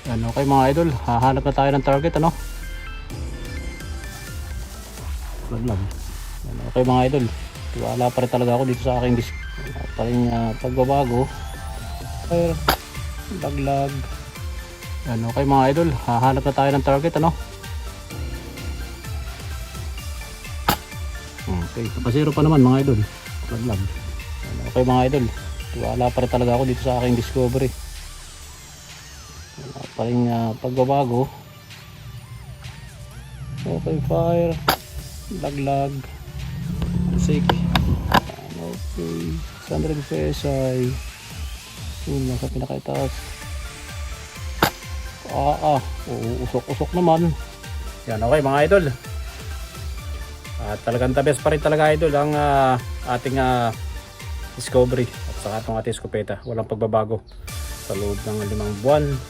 Yan, okay mga idol, hahanap na tayo ng target, ano? Laglag. Yan, okay mga idol, wala pa rin talaga ako dito sa aking disc. Wala pa rin pagbabago. Pero laglag. Yan, okay mga idol, hahanap na tayo ng target, ano? Okay, kapasero pa naman mga idol. Laglag. Yan, okay mga idol, wala pa rin talaga ako dito sa aking discovery. Wala pa rin pagbabago. Okay, fire. Laglag. Sick. Okay, 600 pesay. Yun lang sa pinakaitaas. Usok-usok naman. Yan, okay mga idol. At talagang the best pa rin talaga idol ang ating discovery at saka itong ating eskopeta. Walang pagbabago sa loob ng 5 buwan.